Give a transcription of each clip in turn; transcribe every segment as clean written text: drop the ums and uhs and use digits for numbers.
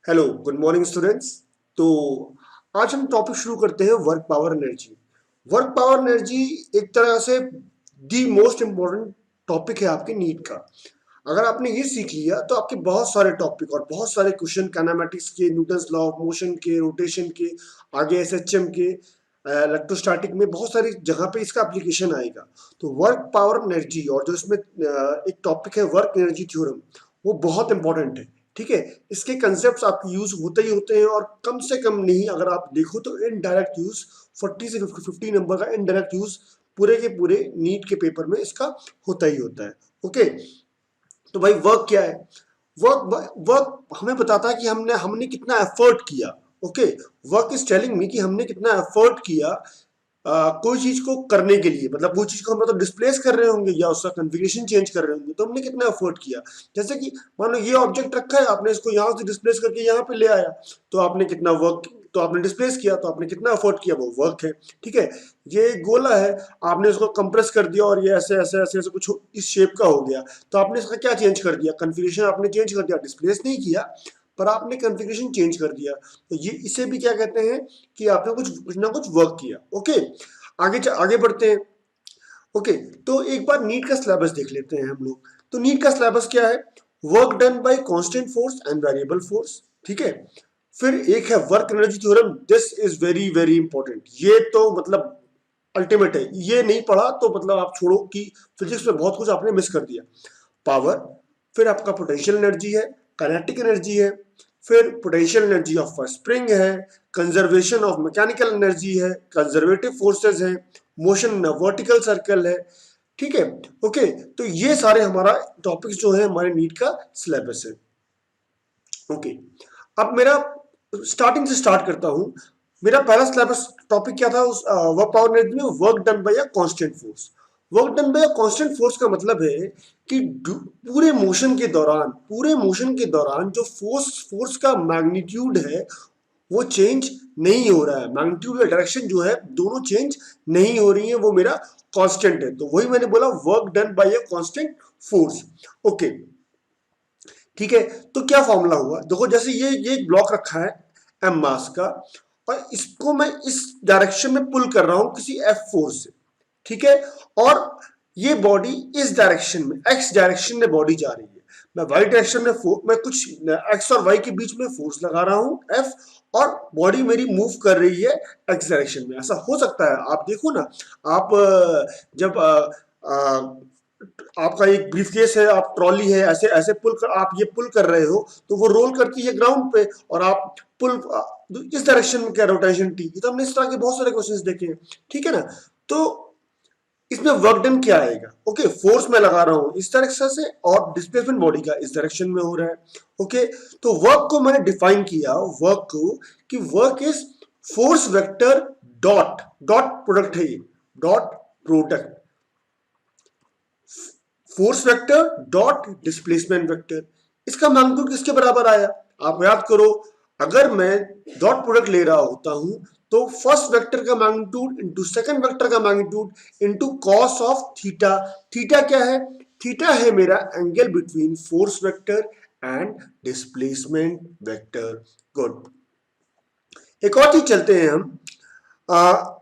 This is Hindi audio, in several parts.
Hello good morning students. तो आज हम टॉपिक शुरू करते हैं work power energy. Work power energy एक तरह से दी मोस्ट इम्पोर्टेंट टॉपिक है आपके नीट का। अगर आपने ये सीख लिया तो आपके बहुत सारे टॉपिक और बहुत सारे क्वेश्चन काइनेमेटिक्स के, न्यूटन्स लॉ ऑफ मोशन के, रोटेशन के, आगे एसएचएम के, इलेक्ट्रोस्टैटिक में बहुत सारी जगह पे इसका एप्लीकेशन आएगा। तो वर्क पावर एनर्जी और जो इसमें एक टॉपिक है वर्क एनर्जी थ्योरम, वो बहुत इंपॉर्टेंट है। ठीक है, इसके कंसेप्ट आपके यूज होते ही होते हैं और कम से कम नहीं, अगर आप देखो तो इनडायरेक्ट यूज 40 से 50 नंबर का इनडायरेक्ट यूज पूरे के पूरे नीट के पेपर में इसका होता ही होता है। ओके, तो भाई वर्क क्या है? वर्क वर्क हमें बताता है कि हमने हमने कितना एफर्ट किया। Okay, work is telling me कि हमने कितना एफर्ट किया कोई चीज को करने के लिए। मतलब वो चीज को हम तो डिस्प्लेस कर रहे होंगे या उसका कन्फिगरेशन चेंज कर रहे होंगे, तो हमने कितना एफर्ट किया। जैसे कि मान लो ये ऑब्जेक्ट रखा है, आपने इसको यहाँ से डिस्प्लेस करके यहाँ पे ले आया, तो आपने कितना वर्क, तो आपने डिस्प्लेस किया, तो आपने कितना एफर्ट किया, वो वर्क है। ठीक है, ये गोला है, आपने इसको कंप्रेस कर दिया और ये ऐसे ऐसे ऐसे ऐसे कुछ इस शेप का हो गया, तो आपने इसका क्या चेंज कर दिया, कन्फिगरेशन आपने चेंज कर दिया, डिस्प्लेस नहीं किया पर आपने कन्फिगरेशन चेंज कर दिया। तो ये इसे भी क्या कहते हैं कि आपने कुछ ना कुछ वर्क किया। ओके, आगे बढ़ते हैं। ओके, तो एक बार नीट का सिलेबस देख लेते हैं हम लोग। तो नीट का सिलेबस क्या है? Work done by constant force and variable force. ठीक है, फिर एक है work energy theorem. This is very very important. ये तो मतलब अल्टीमेट है, ये नहीं पढ़ा तो मतलब आप छोड़ो कि फिजिक्स में बहुत कुछ आपने मिस कर दिया। पावर, फिर आपका पोटेंशियल एनर्जी है, काइनेटिक एनर्जी है, फिर पोटेंशियल एनर्जी ऑफ स्प्रिंग है, कंजर्वेशन ऑफ मैकेनिकल एनर्जी है, कंजर्वेटिव फोर्सेस है, मोशन वर्टिकल सर्कल है। ठीक है, ओके, तो ये सारे हमारा टॉपिक्स जो है हमारे नीट का सिलेबस है। ओके, अब मेरा स्टार्टिंग से स्टार्ट करता हूं। मेरा पहला सिलेबस टॉपिक क्या था उस वर्क पावर एनर्जी में? Work done by a constant force. Work done by a constant force का मतलब है कि पूरे मोशन के दौरान जो फोर्स का मैग्नीट्यूड है वो चेंज नहीं हो रहा है। मैग्नीट्यूड या डायरेक्शन जो है दोनों चेंज नहीं हो रही है, वो मेरा कांस्टेंट है। तो वही मैंने बोला work done by a constant force. Okay, ठीक है, तो क्या फॉर्मूला हुआ? देखो, जैसे ये एक ब्लॉक रखा है एम मास का, और इसको मैं इस डायरेक्शन में पुल कर रहा हूं किसी एफ फोर्स से। ठीक है, और ये बॉडी इस डायरेक्शन में, एक्स डायरेक्शन में बॉडी जा रही है, मैं वाई डायरेक्शन में मैं कुछ एक्स और वाई के बीच में फोर्स लगा रहा हूं एफ, और बॉडी मेरी मूव कर रही है एक्स डायरेक्शन में। ऐसा हो सकता है, आप देखो ना, आप जब आपका एक ब्रीफकेस है, आप ट्रॉली है, ऐसे ऐसे पुल कर, आप ये पुल कर रहे हो तो वो रोल करती है ग्राउंड पे, और आप पुल इस डायरेक्शन में क्या रोटेशन टी। तो हमने इस तरह के बहुत सारे क्वेश्चंस देखे हैं। ठीक है ना, तो इसमें वर्क डन क्या आएगा? ओके, फोर्स मैं लगा रहा हूं इस डायरेक्शन से और डिस्प्लेसमेंट बॉडी का इस डायरेक्शन में हो रहा है। ओके, तो वर्क को मैंने डिफाइन किया, वर्क को, कि work is force vector dot dot product है, ये dot product force vector dot displacement vector. इसका मैग्नीट्यूड किसके बराबर आया? आप याद करो, अगर मैं डॉट प्रोडक्ट ले रहा होता हूं तो फर्स्ट वेक्टर का मैग्नीट्यूड इंटू सेकंड वेक्टर का magnitude into cos of theta. Theta क्या है? थीटा है मेरा angle between force vector and displacement vector. Good, एक और चीज चलते हैं हम।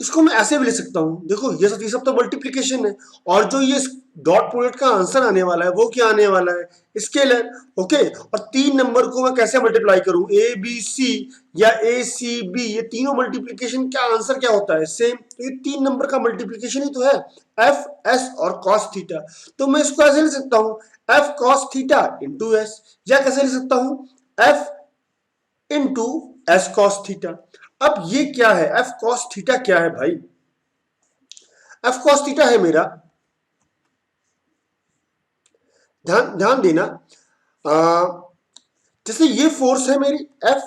इसको मैं ऐसे भी लिख सकता हूं, देखो ये सब तो मल्टीप्लीकेशन है, और जो ये डॉट प्रोडक्ट का आंसर आने वाला है वो क्या आने वाला है? स्केलर। ओके, और 3 नंबर को मैं कैसे मल्टीप्लाई करूं? ए बी सी या ए सी बी, ये तीनों मल्टीप्लीकेशन का आंसर क्या होता है? सेम। तो ये 3 नंबर का मल्टीप्लीकेशन ही तो है, एफ एस और कॉस थीटा। तो मैं इसको ऐसे लिख सकता हूं, F cos theta into S, या कैसे लिख सकता हूं, F into S cos theta. अब ये क्या है? एफ कॉस थीटा क्या है भाई? एफ कॉस थीटा है मेरा, ध्यान ध्यान देना, जैसे ये फोर्स है मेरी एफ,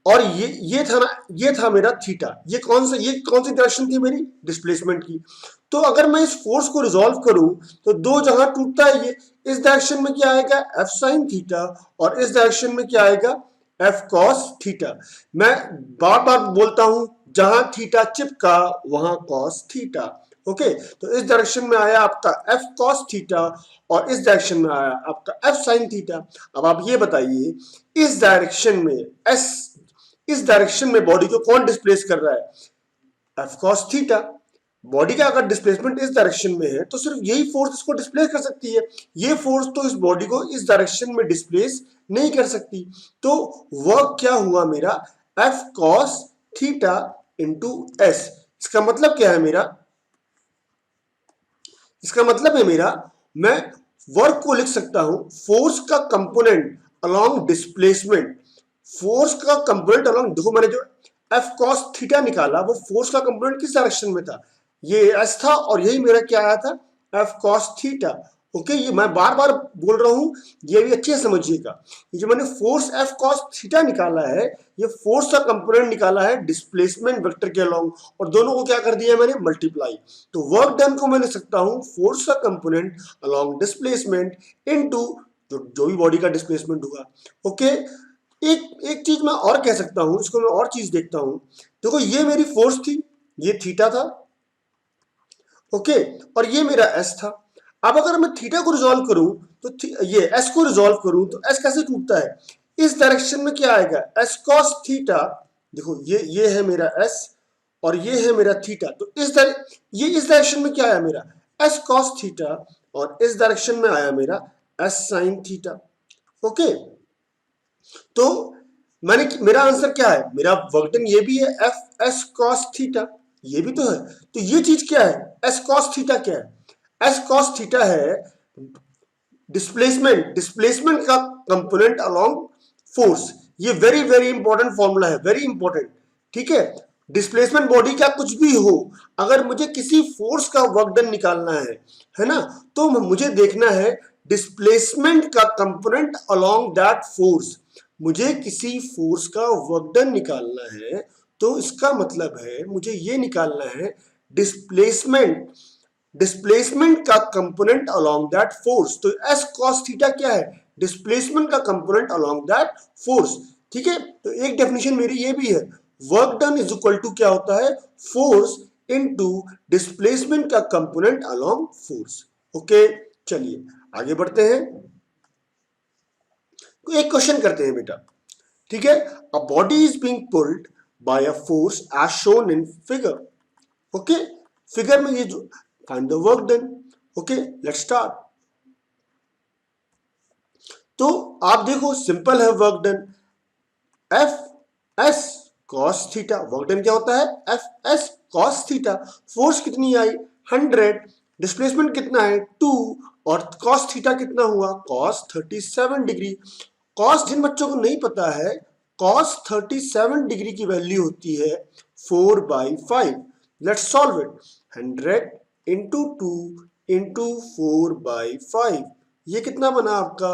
और ये था ना, ये था मेरा थीटा। ये कौन सी डायरेक्शन थी मेरी? डिस्प्लेसमेंट की। तो अगर मैं इस फोर्स को रिजॉल्व करूं तो दो जगह टूटता है ये। इस डायरेक्शन में क्या आएगा? एफ साइन थीटा, और इस डायरेक्शन में क्या आएगा? F cos theta. मैं बार बार बोलता हूं, जहां थीटा चिपका वहां कॉस थीटा। ओके, तो इस डायरेक्शन में आया आपका एफ कॉस थीटा और इस डायरेक्शन में आया आपका एफ साइन थीटा। अब आप ये बताइए इस डायरेक्शन में इस डायरेक्शन में बॉडी को कौन डिस्प्लेस कर रहा है? F cos theta. बॉडी का अगर डिस्प्लेसमेंट इस डायरेक्शन में है तो सिर्फ यही फोर्स इसको डिस्प्लेस कर सकती है, ये फोर्स तो इस बॉडी को इस डायरेक्शन में डिस्प्लेस नहीं कर सकती। तो वर्क क्या हुआ मेरा? F cos theta into S. इसका मतलब क्या है मेरा? इसका मतलब है मेरा, मैं वर्क को लिख सकता हूं फोर्स का कंपोनेंट अलोंग डिस्प्लेसमेंट। फोर्स का कंपोनेंट अलोंग, देखो मैंने जो एफ कॉस थीटा निकाला वो फोर्स का कंपोनेंट किस डायरेक्शन में था? ये एस था और यही मेरा क्या आया था? F cos theta. ओके, ये मैं बार बार बोल रहा हूं, ये भी अच्छे से समझिएगा। ये जो मैंने फोर्स एफ कॉस थीटा निकाला है, ये फोर्स का कंपोनेंट निकाला है डिस्प्लेसमेंट वेक्टर के अलोंग, और दोनों को क्या कर दिया मैंने? मल्टीप्लाई। तो वर्क डन को मैं लिख सकता हूं फोर्स का कंपोनेंट अलोंग डिस्प्लेसमेंट इनटू जो भी बॉडी का डिस्प्लेसमेंट हुआ। ओके, एक चीज मैं और कह सकता हूं, इसको मैं और चीज देखता हूं। देखो ये मेरी फोर्स थी, ये थीटा था, ओके, और ये मेरा एस था। अब अगर मैं थीटा को रिजॉल्व करूं तो ये एस को रिजॉल्व करूं तो एस कैसे टूटता है? इस डायरेक्शन में क्या आएगा? S cos theta. देखो ये है मेरा एस और ये है मेरा थीटा, तो ये इस डायरेक्शन में क्या आया मेरा? एस कॉस थीटा, और इस डायरेक्शन में आया मेरा एस साइन थीटा। ओके, तो मेरा आंसर क्या है? मेरा वर्क डन ये भी है एफ एस कॉस थीटा, ये भी तो है। तो ये चीज क्या है? एस कॉस थीटा क्या है? एस कॉस थीटा है डिस्प्लेसमेंट का कंपोनेंट अलोंग फोर्स। ये वेरी वेरी इंपॉर्टेंट फॉर्मूला है, वेरी इंपॉर्टेंट। ठीक है, डिस्प्लेसमेंट बॉडी का कुछ भी हो, अगर मुझे किसी फोर्स का वर्क डन निकालना है ना, तो मुझे देखना है डिस्प्लेसमेंट का कंपोनेंट अलोंग दैट फोर्स। मुझे किसी फोर्स का वर्क डन निकालना है तो इसका मतलब है मुझे ये निकालना है डिस्प्लेसमेंट का कंपोनेंट अलोंग दैट फोर्स। तो एस कॉस थीटा क्या है? डिस्प्लेसमेंट का कंपोनेंट अलोंग दैट फोर्स। ठीक है, तो एक डेफिनेशन मेरी ये भी है, work done is equal to क्या होता है? फोर्स इनटू डिस्प्लेसमेंट का कंपोनेंट अलोंग फोर्स। ओके, चलिए आगे बढ़ते हैं, तो एक क्वेश्चन करते हैं बेटा। ठीक है, a body is being pulled by a force as shown in figure. Okay, figure में ये जो find the work done. Okay, let's start. तो आप देखो सिंपल है work done, F S cos theta. Work done क्या होता है? F S cos theta. Force कितनी आई? 100। डिस्प्लेसमेंट कितना है? 2। और कॉस थीटा कितना हुआ? Cos 37 degree. कॉस जिन बच्चों को नहीं पता है, कॉस 37 डिग्री की वैल्यू होती है 4/5। Let's solve it. 100 into 2 into 4/5, ये कितना बना आपका?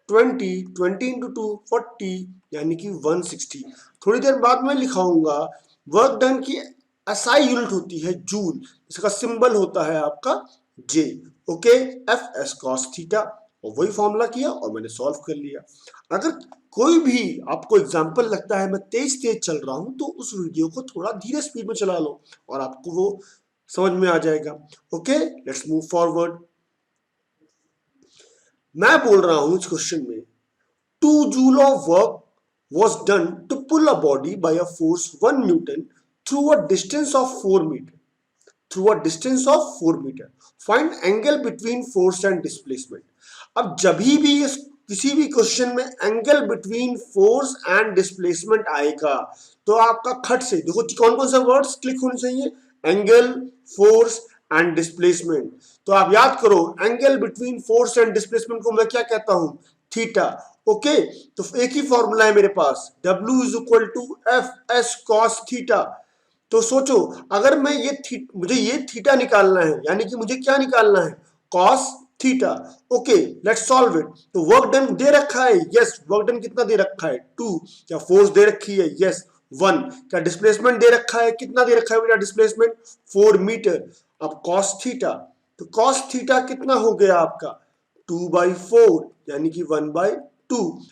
20 इंटू 2 40, यानी कि 160। थोड़ी देर बाद मैं लिखाऊंगा वर्क डन की एसआई यूनिट होती है जूल, इसका सिंबल होता है आपका J. Okay, F S cos theta, और वही फॉर्मूला किया और मैंने सॉल्व कर लिया। अगर कोई भी आपको एग्जाम्पल लगता है मैं तेज तेज चल रहा हूं तो उस वीडियो को थोड़ा धीरे स्पीड में चला लो और आपको वो समझ में आ जाएगा। Okay, let's move forward. मैं बोल रहा हूं इस क्वेश्चन में 2 joule of work was done to pull a body by a force 1 Newton through a distance of 4 meter. Through a distance of 4 meter. Find angle between force and displacement. अब जब भी इस किसी भी क्वेश्चन में angle between force and displacement आएगा तो आपका खट से देखो कौन कौन से वर्ड्स क्लिक होने चाहिए? Angle, force and displacement. तो आप याद करो angle between force and displacement को मैं क्या कहता हूं? थीटा। ओके, तो एक ही फॉर्मूला है मेरे पास, W is equal to F S cos theta. तो सोचो अगर मैं मुझे ये थीटा निकालना है, यानी कि मुझे क्या निकालना है? Cos theta. Okay, let's solve it. तो वर्क डन दे रखा है, यस। वर्क डन कितना दे रखा है? 2। क्या फोर्स दे रखी है? यस, 1। क्या डिस्प्लेसमेंट दे रखा है? कितना दे रखा है बेटा डिस्प्लेसमेंट? 4 मीटर। अब कॉस थीटा, तो कॉस थीटा कितना हो गया आपका? 2/4, यानी कि 1/2।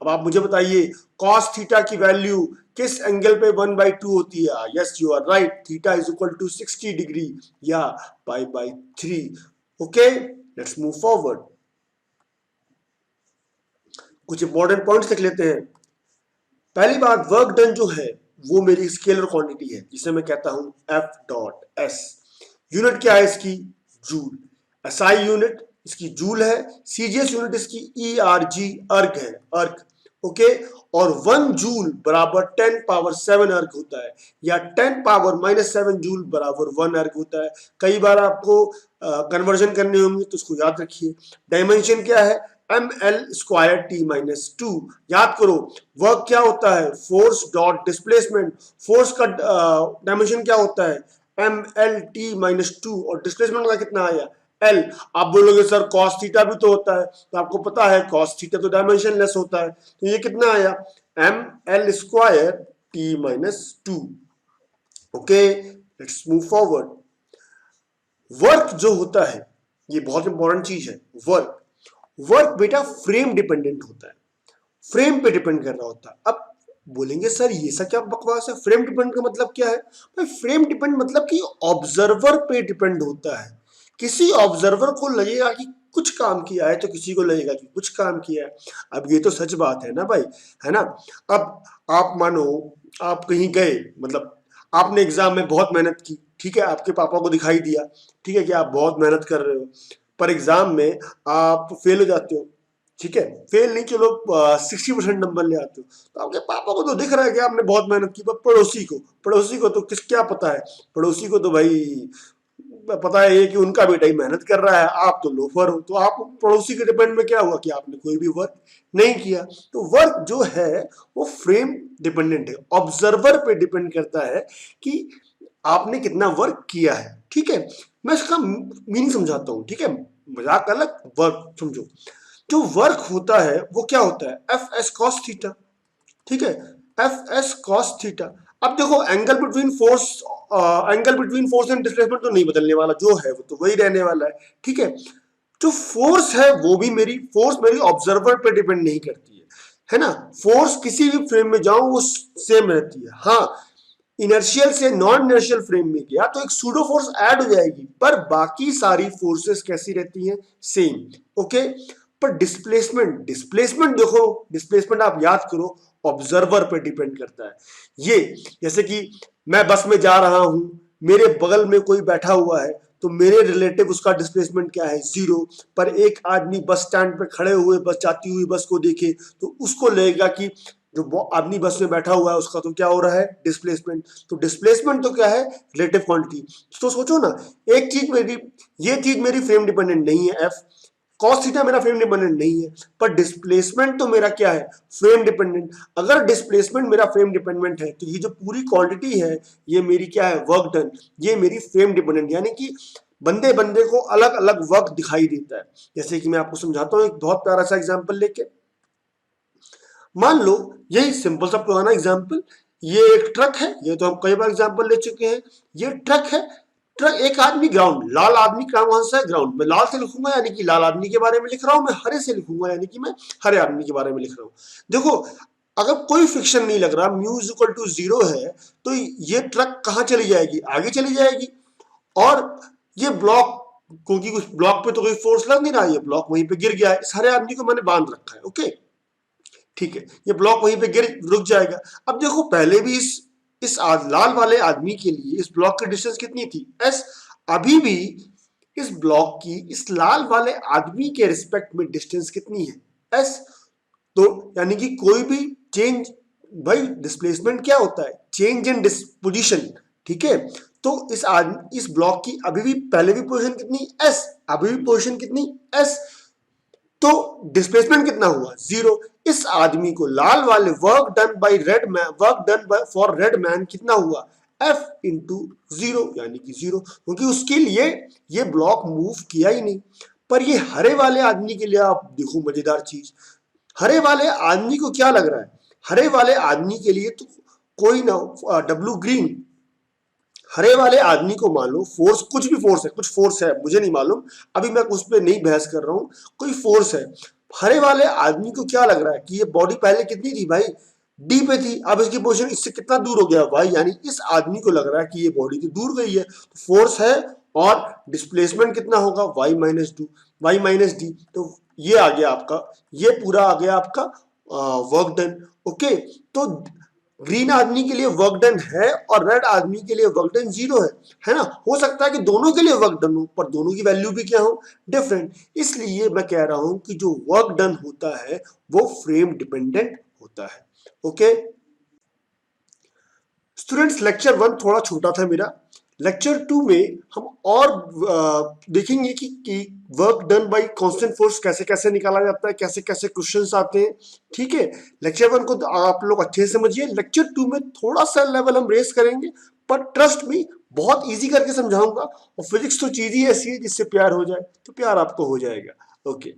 अब आप मुझे बताइए कॉस थीटा की वैल्यू किस एंगल पे 1/2 होती है? Yes you are right, theta is equal to 60 degree या π/3। Okay, let's move forward. कुछ इंपॉर्टेंट पॉइंट्स लिख लेते हैं। पहली बात, वर्क डन जो है वो मेरी स्केलर क्वांटिटी है जिसे मैं कहता हूं F.S। यूनिट क्या है इसकी? जूल। एसआई यूनिट इसकी जूल है। सीजीएस यूनिट इसकी ERG अर्ग है, अर्ग। ओके, और 1 जूल बराबर 10 पावर 7 अर्ग होता है, या 10 पावर -7 जूल बराबर 1 अर्ग होता है। कई बार आपको कन्वर्जन करने होंगे तो उसको याद रखिए। डायमेंशन क्या है? ml²T-2। याद करो, वर्क क्या होता है? Force dot displacement. फोर्स का डायमेंशन क्या होता है? ml/T-2, और डिस्प्लेसमेंट का कितना आया? L। आप बोलोगे सर कॉस थीटा भी तो होता है, तो आपको पता है कॉस थीटा तो डायमेंशन लेस होता है, तो ये कितना आया? ml²T-2। Okay, let's move forward. Work जो होता है, ये बहुत इंपॉर्टेंट चीज है। वर्क बेटा फ्रेम डिपेंडेंट होता है, फ्रेम पे डिपेंड कर रहा होता है। अब बोलेंगे सर ये सब क्या बकवास है? फ्रेम डिपेंड का मतलब क्या है भाई? फ्रेम डिपेंड मतलब कि ऑब्जर्वर पे डिपेंड होता है। किसी ऑब्जर्वर को लगेगा कि कुछ काम किया है, तो किसी को लगेगा कि कुछ काम किया है। अब ये तो सच बात है ना भाई, है ना? अब आप मानो आप कहीं गए, मतलब आपने एग्जाम में बहुत मेहनत की, ठीक है, आपके पापा को दिखाई दिया, ठीक है, कि आप बहुत मेहनत कर रहे हो, पर एग्जाम में आप फेल हो जाते हो, ठीक है, फेल नहीं, चलो 60% नंबर ले आते हो, तो आपके पापा को तो दिख रहा है कि आपने बहुत मेहनत की, पर पड़ोसी को तो क्या पता है? पड़ोसी को तो भाई पता है ये कि उनका बेटा ही मेहनत कर रहा है, आप तो लोफर हो। तो आप पड़ोसी के डिपेंड में क्या हुआ कि आपने कोई भी वर्क नहीं किया। तो वर्क जो है वो फ्रेम डिपेंडेंट है, ऑब्जर्वर पे डिपेंड करता है कि आपने कितना वर्क किया है, ठीक है। मैं इसका मीनिंग समझाता हूँ, ठीक है, मजाक अलग, वर्क समझो। जो वर्क होता है वो क्या होता है? F/S cos थीटा, ठीक है, F/S cos थीटा। अब देखो, angle between force and displacement तो नहीं बदलने वाला, जो है वो तो वही रहने वाला है, ठीक है। जो फोर्स है वो भी फोर्स मेरी ऑब्जर्वर पे डिपेंड नहीं करती है ना। फोर्स किसी भी फ्रेम में जाऊं वो सेम रहती है। हाँ, इनर्शियल से नॉन इनर्शियल फ्रेम में गया तो एक सूडो फोर्स ऐड हो जाएगी, पर बाकी सारी फोर्सेस कैसी रहती हैं? सेम। ओके, पर डिस्प्लेसमेंट देखो, डिस्प्लेसमेंट आप याद करो, ऑब्जर्वर पर डिपेंड करता है। ये जैसे कि मैं बस में जा रहा हूं, मेरे बगल में कोई बैठा हुआ है, तो मेरे रिलेटिव उसका डिस्प्लेसमेंट क्या है? 0। पर एक आदमी बस स्टैंड पे खड़े हुए बस जाती हुई बस को देखे तो उसको लगेगा कि जो आदमी बस में बैठा हुआ है उसका तो क्या हो रहा है? डिस्प्लेसमेंट। तो डिस्प्लेसमेंट तो क्या है? Relative quantity. तो सोचो ना, एक चीज मेरी, ये चीज मेरी फ्रेम डिपेंडेंट नहीं है, एफ कॉस थीटा मेरा फ्रेम डिपेंडेंट नहीं है, पर डिस्प्लेसमेंट तो मेरा क्या है? Frame dependent. अगर डिस्प्लेसमेंट मेरा फ्रेम डिपेंडेंट है तो ये जो पूरी क्वांटिटी है ये मेरी क्या है? वर्क डन, ये मेरी फ्रेम डिपेंडेंट, यानी कि बंदे बंदे को अलग अलग वर्क दिखाई देता है। जैसे कि मैं आपको समझाता हूँ एक बहुत प्यारा सा एग्जाम्पल लेके। मान लो, यही सिंपल सा पुराना एग्जाम्पल, ये एक ट्रक है, ये तो हम कई बार एग्जाम्पल ले चुके हैं। ये ट्रक है, ट्रक, एक आदमी ग्राउंड, लाल आदमी कौन सा है? ग्राउंड। मैं लाल से लिखूंगा यानी कि लाल आदमी के बारे में लिख रहा हूं, मैं हरे से लिखूंगा यानी कि मैं हरे आदमी के बारे में लिख रहा हूं। देखो, अगर कोई फिक्शन नहीं लग रहा, म्यू इज इक्वल टू 0 है, तो ये ट्रक कहां चली जाएगी? आगे चली जाएगी। और ये ब्लॉक, क्योंकि उस ब्लॉक पे तो कोई फोर्स लग नहीं रहा, ये ब्लॉक वहीं पे गिर गया है, इस हरे आदमी को मैंने बांध रखा है, ओके, ठीक है, ये ब्लॉक वहीं पे गिर रुक जाएगा। अब देखो, पहले भी इस लाल वाले आदमी के लिए इस ब्लॉक की डिस्टेंस कितनी थी? एस। अभी भी इस ब्लॉक की इस लाल वाले आदमी के रिस्पेक्ट में डिस्टेंस कितनी है? एस। तो यानी कि कोई भी चेंज, भाई डिस्प्लेसमेंट क्या होता है? चेंज इन पोजीशन, ठीक है। तो इस ब्लॉक की अभी भी, पहले भी पोजीशन कितनी? एस। अभी भी पोजीशन कितनी? एस। तो डिस्प्लेसमेंट कितना हुआ? 0। इस आदमी को, लाल वाले, work done by red man, work done by for red man कितना हुआ? F इंटू 0, यानी कि 0, क्योंकि उसके लिए ये ब्लॉक मूव किया ही नहीं। पर ये हरे वाले आदमी के लिए आप देखो मजेदार चीज, हरे वाले आदमी को क्या लग रहा है? हरे वाले आदमी के लिए तो कोई ना, डब्लू ग्रीन, हरे वाले आदमी को मान लो फोर्स, कुछ भी फोर्स है, कुछ फोर्स है, मुझे नहीं मालूम, अभी मैं उस पर नहीं बहस कर रहा हूं, कोई फोर्स है। हरे वाले आदमी को क्या लग रहा है कि ये बॉडी पहले कितनी थी भाई? डी पे थी, अब इसकी पोजीशन इससे कितना दूर हो गया वाई, यानी इस आदमी को लग रहा है कि ये बॉडी तो दूर गई है, तो फोर्स है और डिस्प्लेसमेंट कितना होगा Y minus two, Y minus D, तो ये आ गया आपका, ये पूरा आ गया आपका वर्क डन। ओके, तो ग्रीन आदमी के लिए वर्क डन है और रेड आदमी के लिए वर्क डन 0 है ना। हो सकता है कि दोनों के लिए वर्क डन हो पर दोनों की वैल्यू भी क्या हो, डिफरेंट। इसलिए मैं कह रहा हूं कि जो वर्क डन होता है वो फ्रेम डिपेंडेंट होता है। ओके स्टूडेंट्स, लेक्चर 1 थोड़ा छोटा था मेरा। लेक्चर 2 में हम और देखेंगे कि work done by constant force कैसे कैसे निकाला जाता है, कैसे कैसे क्वेश्चंस आते हैं। ठीक है, लेक्चर 1 को आप लोग अच्छे से समझिए। लेक्चर 2 में थोड़ा सा लेवल हम रेस करेंगे, पर ट्रस्ट मी बहुत इजी करके समझाऊंगा। और फिजिक्स तो चीज ही ऐसी है जिससे प्यार हो जाए, तो प्यार आपको हो जाएगा। ओके